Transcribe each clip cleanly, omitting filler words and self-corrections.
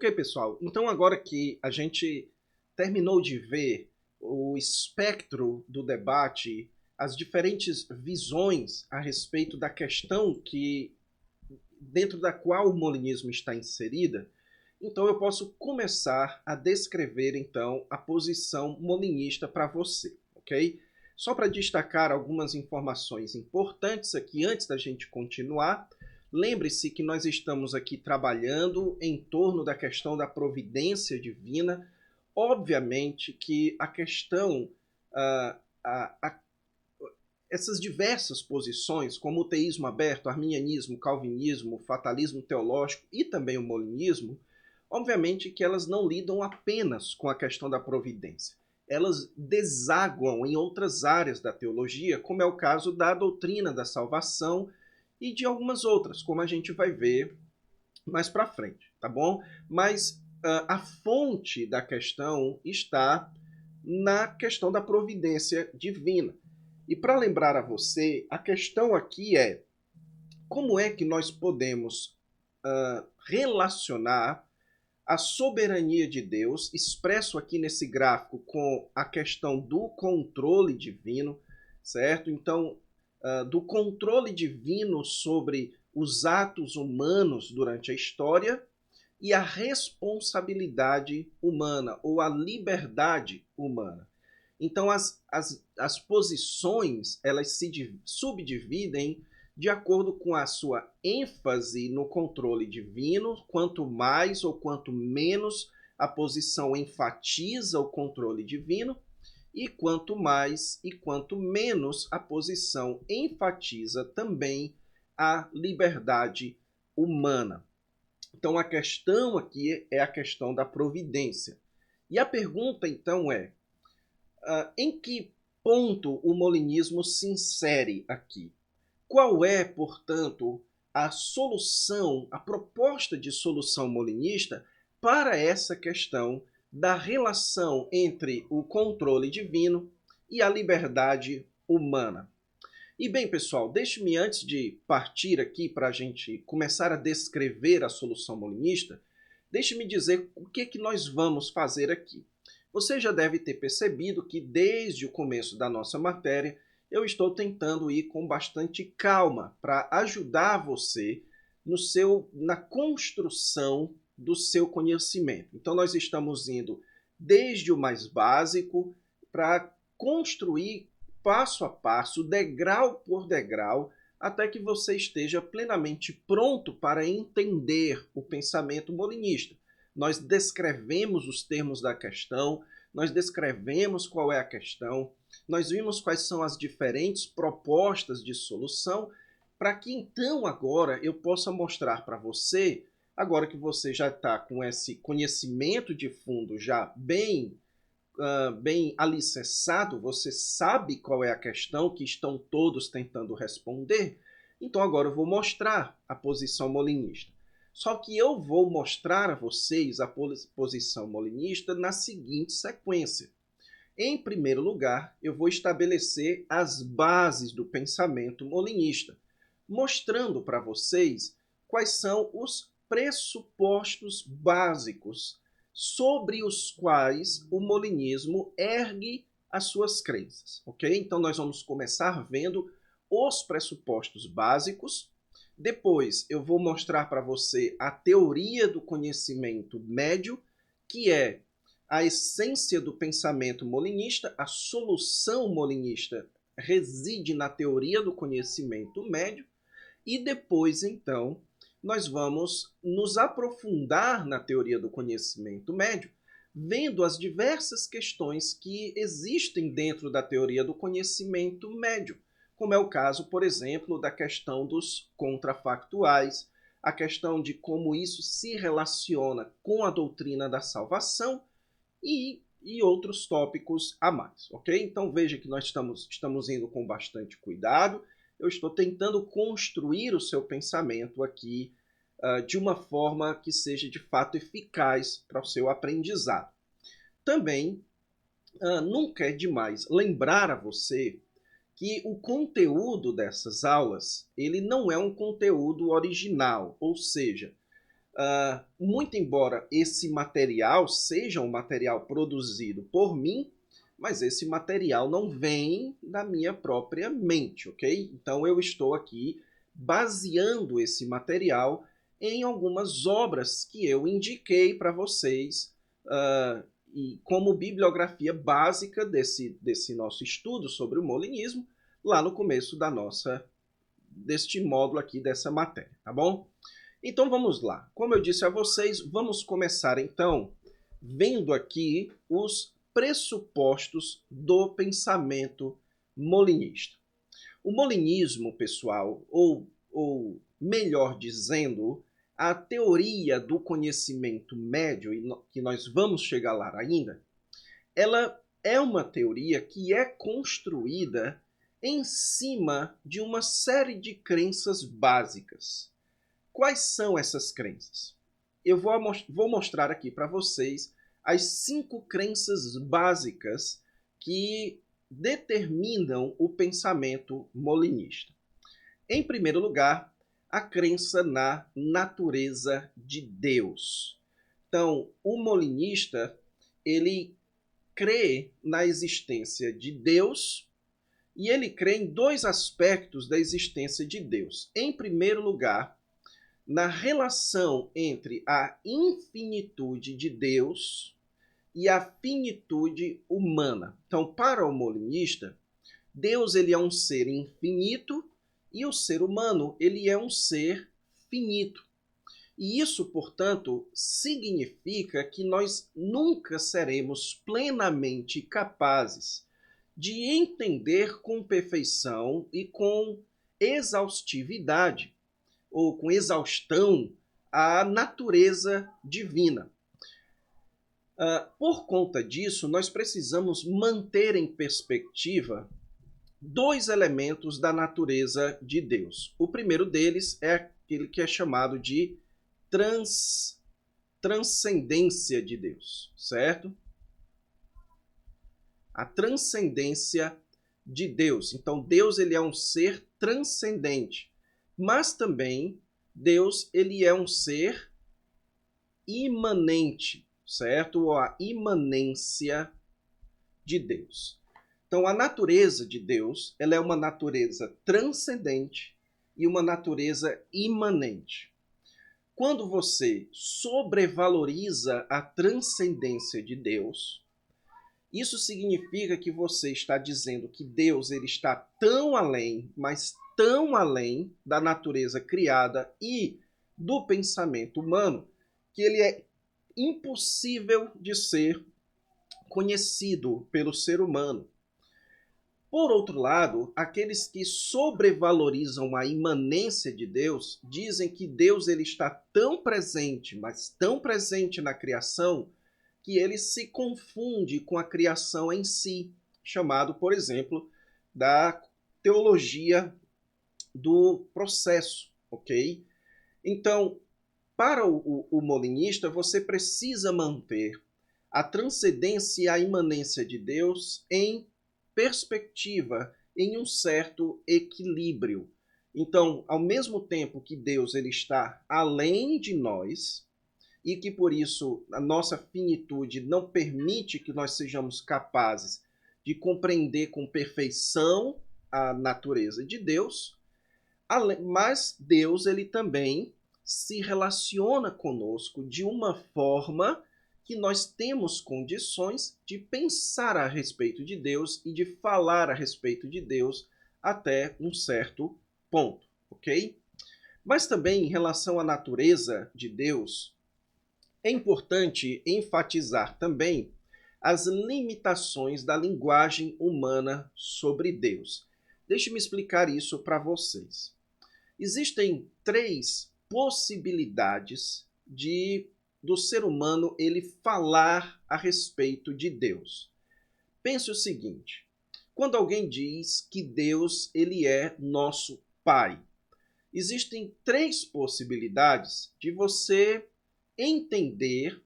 Ok, pessoal. Então, agora que a gente terminou de ver o espectro do debate, as diferentes visões a respeito da questão que dentro da qual o molinismo está inserida, então eu posso começar a descrever então a posição molinista para você, ok? Só para destacar algumas informações importantes aqui antes da gente continuar, lembre-se que nós estamos aqui trabalhando em torno da questão da providência divina. Obviamente que a questão, ah, essas diversas posições, como o teísmo aberto, arminianismo, calvinismo, fatalismo teológico e também o molinismo, obviamente que elas não lidam apenas com a questão da providência. Elas desaguam em outras áreas da teologia, como é o caso da doutrina da salvação e de algumas outras, como a gente vai ver mais para frente, tá bom? Mas a fonte da questão está na questão da providência divina. E para lembrar a você, a questão aqui é como é que nós podemos relacionar a soberania de Deus, expresso aqui nesse gráfico com a questão do controle divino, certo? Então, do controle divino sobre os atos humanos durante a história e a responsabilidade humana ou a liberdade humana. Então, as posições elas se subdividem de acordo com a sua ênfase no controle divino. Quanto mais ou quanto menos a posição enfatiza o controle divino, e quanto mais e quanto menos a posição enfatiza também a liberdade humana. Então, a questão aqui é a questão da providência. E a pergunta, então, é em que ponto o molinismo se insere aqui? Qual é, portanto, a solução, a proposta de solução molinista para essa questão da relação entre o controle divino e a liberdade humana? E bem, pessoal, deixe-me antes de partir aqui para a gente começar a descrever a solução molinista, deixe-me dizer o que nós vamos fazer aqui. Você já deve ter percebido que desde o começo da nossa matéria eu estou tentando ir com bastante calma para ajudar você na construção do seu conhecimento. Então nós estamos indo desde o mais básico para construir passo a passo, degrau por degrau, até que você esteja plenamente pronto para entender o pensamento molinista. Nós descrevemos os termos da questão, nós descrevemos qual é a questão, nós vimos quais são as diferentes propostas de solução, para que então agora eu possa mostrar para você, agora que você já está com esse conhecimento de fundo já bem alicerçado, você sabe qual é a questão que estão todos tentando responder, então agora eu vou mostrar a posição molinista. Só que eu vou mostrar a vocês a posição molinista na seguinte sequência. Em primeiro lugar, eu vou estabelecer as bases do pensamento molinista, mostrando para vocês quais são os pressupostos básicos sobre os quais o molinismo ergue as suas crenças, ok? Então nós vamos começar vendo os pressupostos básicos. Depois eu vou mostrar para você a teoria do conhecimento médio, que é a essência do pensamento molinista. A solução molinista reside na teoria do conhecimento médio. E depois, então, nós vamos nos aprofundar na teoria do conhecimento médio, vendo as diversas questões que existem dentro da teoria do conhecimento médio, como é o caso, por exemplo, da questão dos contrafactuais, a questão de como isso se relaciona com a doutrina da salvação e outros tópicos a mais, ok? Então veja que nós estamos indo com bastante cuidado. Eu estou tentando construir o seu pensamento aqui de uma forma que seja de fato eficaz para o seu aprendizado. Também nunca é demais lembrar a você que o conteúdo dessas aulas ele não é um conteúdo original, ou seja, Muito embora esse material seja um material produzido por mim, mas esse material não vem da minha própria mente, ok? Então eu estou aqui baseando esse material em algumas obras que eu indiquei para vocês e como bibliografia básica desse nosso estudo sobre o molinismo, lá no começo deste módulo aqui, dessa matéria, tá bom? Então vamos lá. Como eu disse a vocês, vamos começar então vendo aqui os pressupostos do pensamento molinista. O molinismo, pessoal, ou melhor dizendo, a teoria do conhecimento médio, que nós vamos chegar lá ainda, ela é uma teoria que é construída em cima de uma série de crenças básicas. Quais são essas crenças? Eu vou mostrar aqui para vocês as 5 crenças básicas que determinam o pensamento molinista. Em primeiro lugar, a crença na natureza de Deus. Então, o molinista, ele crê na existência de Deus e ele crê em 2 aspectos da existência de Deus. Em primeiro lugar, na relação entre a infinitude de Deus e a finitude humana. Então, para o molinista, Deus ele é um ser infinito e o ser humano ele é um ser finito. E isso, portanto, significa que nós nunca seremos plenamente capazes de entender com perfeição e com exaustividade, ou com exaustão, a natureza divina. Por conta disso, nós precisamos manter em perspectiva 2 elementos da natureza de Deus. O primeiro deles é aquele que é chamado de transcendência de Deus, certo? A transcendência de Deus. Então, Deus ele é um ser transcendente, mas também Deus ele é um ser imanente, certo? Ou a imanência de Deus. Então, a natureza de Deus ela é uma natureza transcendente e uma natureza imanente. Quando você sobrevaloriza a transcendência de Deus, isso significa que você está dizendo que Deus ele está tão além, mas tão além da natureza criada e do pensamento humano, que ele é impossível de ser conhecido pelo ser humano. Por outro lado, aqueles que sobrevalorizam a imanência de Deus dizem que Deus ele está tão presente, mas tão presente na criação, que ele se confunde com a criação em si, chamado, por exemplo, da teologia do processo, ok? Então, para o molinista, você precisa manter a transcendência e a imanência de Deus em perspectiva, em um certo equilíbrio. Então, ao mesmo tempo que Deus ele está além de nós, e que por isso a nossa finitude não permite que nós sejamos capazes de compreender com perfeição a natureza de Deus, mas Deus ele também se relaciona conosco de uma forma que nós temos condições de pensar a respeito de Deus e de falar a respeito de Deus até um certo ponto, ok? Mas também em relação à natureza de Deus, é importante enfatizar também as limitações da linguagem humana sobre Deus. Deixe-me explicar isso para vocês. Existem 3 possibilidades do ser humano ele falar a respeito de Deus. Pense o seguinte: quando alguém diz que Deus ele é nosso Pai, existem 3 possibilidades de você entender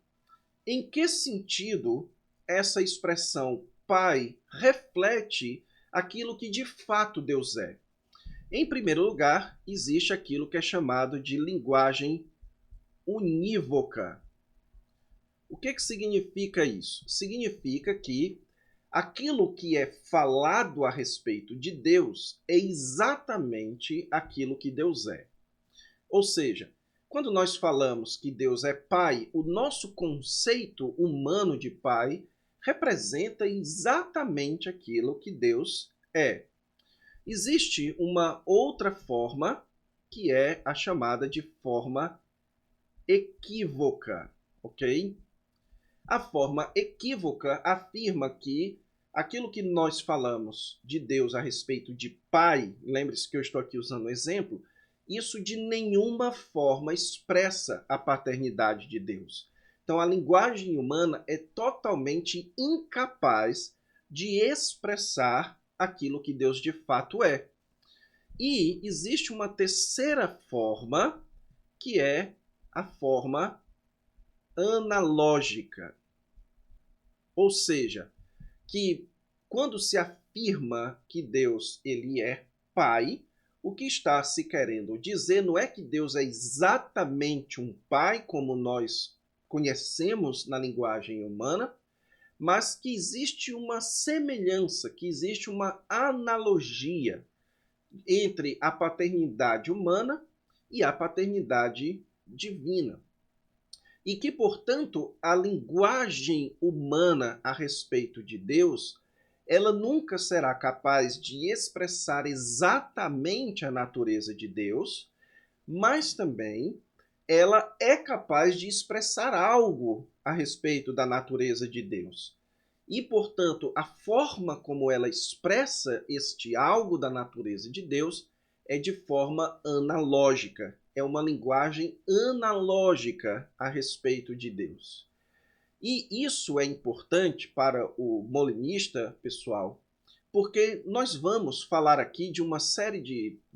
em que sentido essa expressão Pai reflete aquilo que de fato Deus é. Em primeiro lugar, existe aquilo que é chamado de linguagem unívoca. O que significa isso? Significa que aquilo que é falado a respeito de Deus é exatamente aquilo que Deus é. Ou seja, quando nós falamos que Deus é Pai, o nosso conceito humano de Pai representa exatamente aquilo que Deus é. Existe uma outra forma, que é a chamada de forma equívoca, ok? A forma equívoca afirma que aquilo que nós falamos de Deus a respeito de Pai, lembre-se que eu estou aqui usando um exemplo, isso de nenhuma forma expressa a paternidade de Deus. Então a linguagem humana é totalmente incapaz de expressar aquilo que Deus de fato é. E existe uma terceira forma, que é a forma analógica. Ou seja, que quando se afirma que Deus ele é Pai, o que está se querendo dizer não é que Deus é exatamente um Pai, como nós conhecemos na linguagem humana, mas que existe uma semelhança, que existe uma analogia entre a paternidade humana e a paternidade divina. E que, portanto, a linguagem humana a respeito de Deus, ela nunca será capaz de expressar exatamente a natureza de Deus, mas também ela é capaz de expressar algo a respeito da natureza de Deus. E, portanto, a forma como ela expressa este algo da natureza de Deus é de forma analógica. É uma linguagem analógica a respeito de Deus. E isso é importante para o molinista, pessoal, porque nós vamos falar aqui de uma série de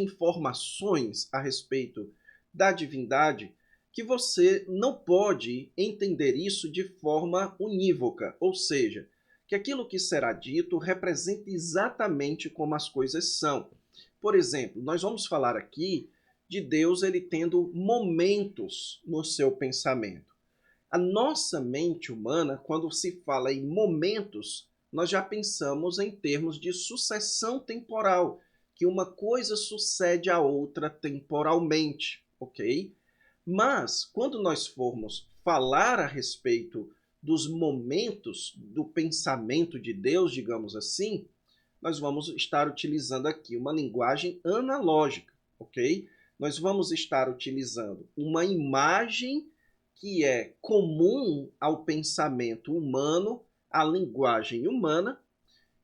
informações a respeito da divindade que você não pode entender isso de forma unívoca, ou seja, que aquilo que será dito representa exatamente como as coisas são. Por exemplo, nós vamos falar aqui de Deus ele tendo momentos no seu pensamento. A nossa mente humana, quando se fala em momentos, nós já pensamos em termos de sucessão temporal, que uma coisa sucede à outra temporalmente, ok? Mas, quando nós formos falar a respeito dos momentos do pensamento de Deus, digamos assim, nós vamos estar utilizando aqui uma linguagem analógica, ok? Nós vamos estar utilizando uma imagem que é comum ao pensamento humano, à linguagem humana,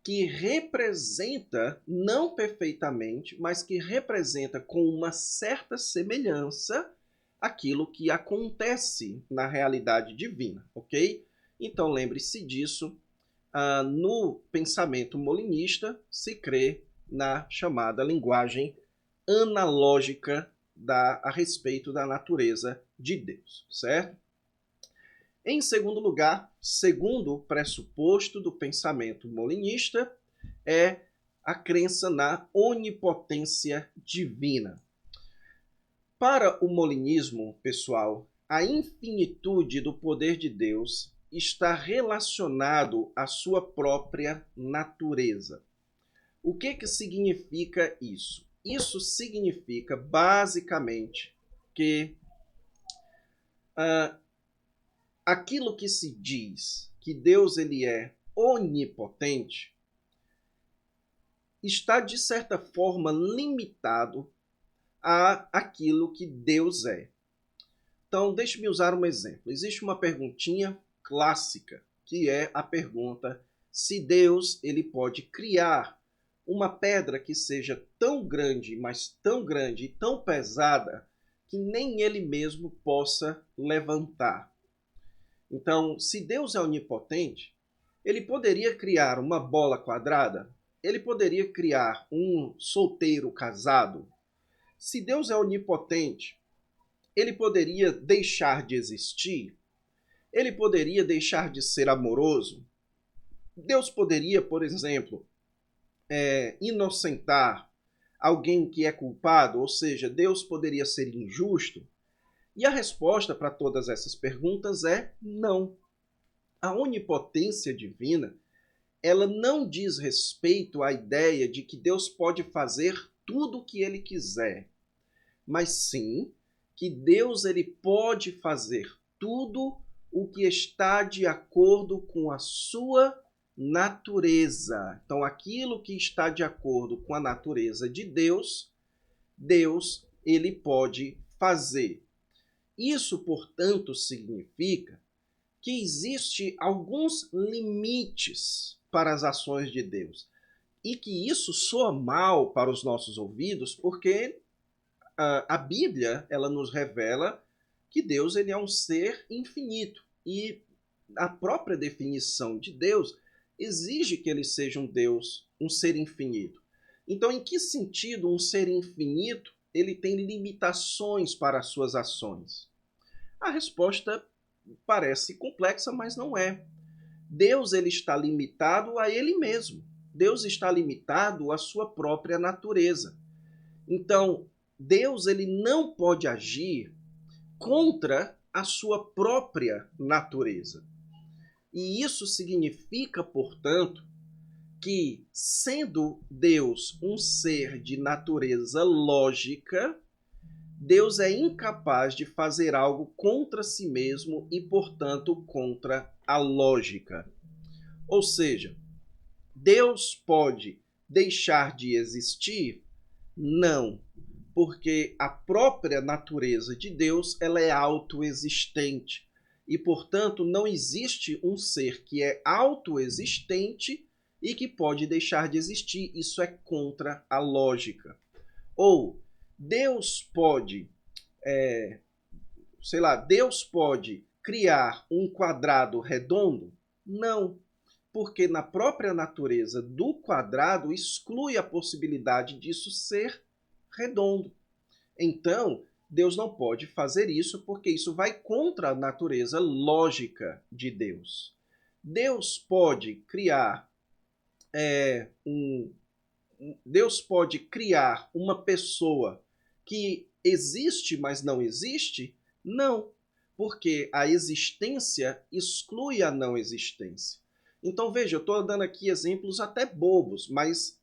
que representa, não perfeitamente, mas que representa com uma certa semelhança aquilo que acontece na realidade divina, ok? Então lembre-se disso. No pensamento molinista se crê na chamada linguagem analógica a respeito da natureza de Deus, certo? Em segundo lugar, segundo pressuposto do pensamento molinista, é a crença na onipotência divina. Para o molinismo, pessoal, a infinitude do poder de Deus está relacionado à sua própria natureza. O que significa isso? Isso significa, basicamente, que aquilo que se diz que Deus ele é onipotente está, de certa forma, limitado a aquilo que Deus é. Então, deixe-me usar um exemplo. Existe uma perguntinha clássica, que é a pergunta se Deus ele pode criar uma pedra que seja tão grande, mas tão grande e tão pesada, que nem ele mesmo possa levantar. Então, se Deus é onipotente, ele poderia criar uma bola quadrada? Ele poderia criar um solteiro casado? Se Deus é onipotente, ele poderia deixar de existir? Ele poderia deixar de ser amoroso? Deus poderia, por exemplo, inocentar alguém que é culpado? Ou seja, Deus poderia ser injusto? E a resposta para todas essas perguntas é não. A onipotência divina, ela não diz respeito à ideia de que Deus pode fazer tudo o que ele quiser, mas sim que Deus ele pode fazer tudo o que está de acordo com a sua natureza. Então, aquilo que está de acordo com a natureza de Deus, Deus ele pode fazer. Isso, portanto, significa que existe alguns limites para as ações de Deus. E que isso soa mal para os nossos ouvidos, porque a Bíblia ela nos revela que Deus ele é um ser infinito. E a própria definição de Deus exige que ele seja um Deus, um ser infinito. Então, em que sentido um ser infinito ele tem limitações para as suas ações? A resposta parece complexa, mas não é. Deus ele está limitado a ele mesmo. Deus está limitado à sua própria natureza. Então, Deus ele não pode agir contra a sua própria natureza. E isso significa, portanto, que, sendo Deus um ser de natureza lógica, Deus é incapaz de fazer algo contra si mesmo e, portanto, contra a lógica. Ou seja, Deus pode deixar de existir? Não, porque a própria natureza de Deus ela é autoexistente. E, portanto, não existe um ser que é autoexistente e que pode deixar de existir. Isso é contra a lógica. Ou Deus pode, Deus pode criar um quadrado redondo? Não, porque na própria natureza do quadrado exclui a possibilidade disso ser redondo. Então, Deus não pode fazer isso porque isso vai contra a natureza lógica de Deus. Deus pode criar Deus pode criar uma pessoa que existe, mas não existe? Não, porque a existência exclui a não existência. Então, veja, eu estou dando aqui exemplos até bobos, mas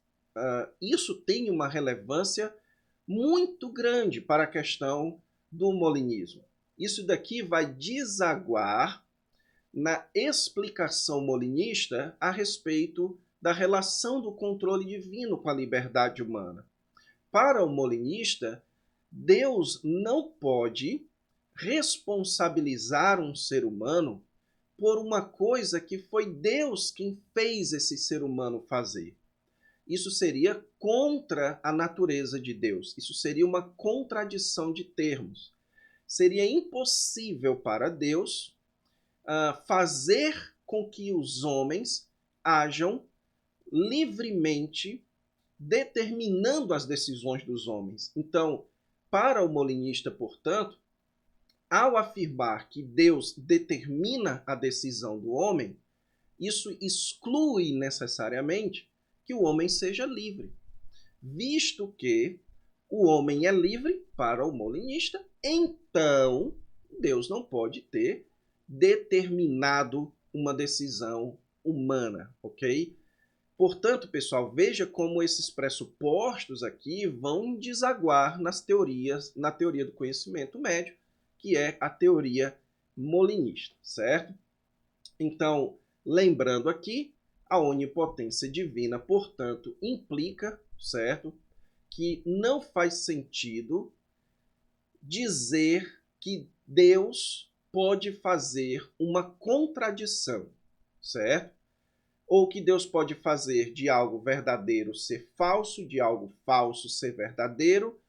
isso tem uma relevância muito grande para a questão do molinismo. Isso daqui vai desaguar na explicação molinista a respeito da relação do controle divino com a liberdade humana. Para o molinista, Deus não pode responsabilizar um ser humano por uma coisa que foi Deus quem fez esse ser humano fazer. Isso seria contra a natureza de Deus. Isso seria uma contradição de termos. Seria impossível para Deus fazer com que os homens hajam livremente determinando as decisões dos homens. Então, para o molinista, portanto, ao afirmar que Deus determina a decisão do homem, isso exclui necessariamente que o homem seja livre, visto que o homem é livre para o molinista, então Deus não pode ter determinado uma decisão humana, ok? Portanto, pessoal, veja como esses pressupostos aqui vão desaguar na teoria do conhecimento médio, que é a teoria molinista, certo? Então, lembrando aqui, a onipotência divina, portanto, implica, certo, que não faz sentido dizer que Deus pode fazer uma contradição, certo? Ou que Deus pode fazer de algo verdadeiro ser falso, de algo falso ser verdadeiro,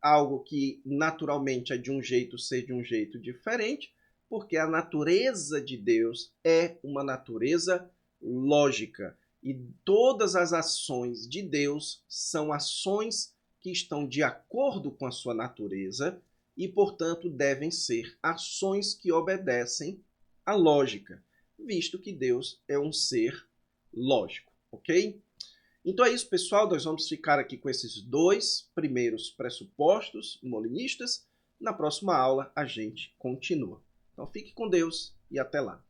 algo que naturalmente é de um jeito ser de um jeito diferente, porque a natureza de Deus é uma natureza lógica. E todas as ações de Deus são ações que estão de acordo com a sua natureza e, portanto, devem ser ações que obedecem à lógica, visto que Deus é um ser lógico, ok? Então é isso, pessoal. Nós vamos ficar aqui com esses dois primeiros pressupostos molinistas. Na próxima aula a gente continua. Então fique com Deus e até lá.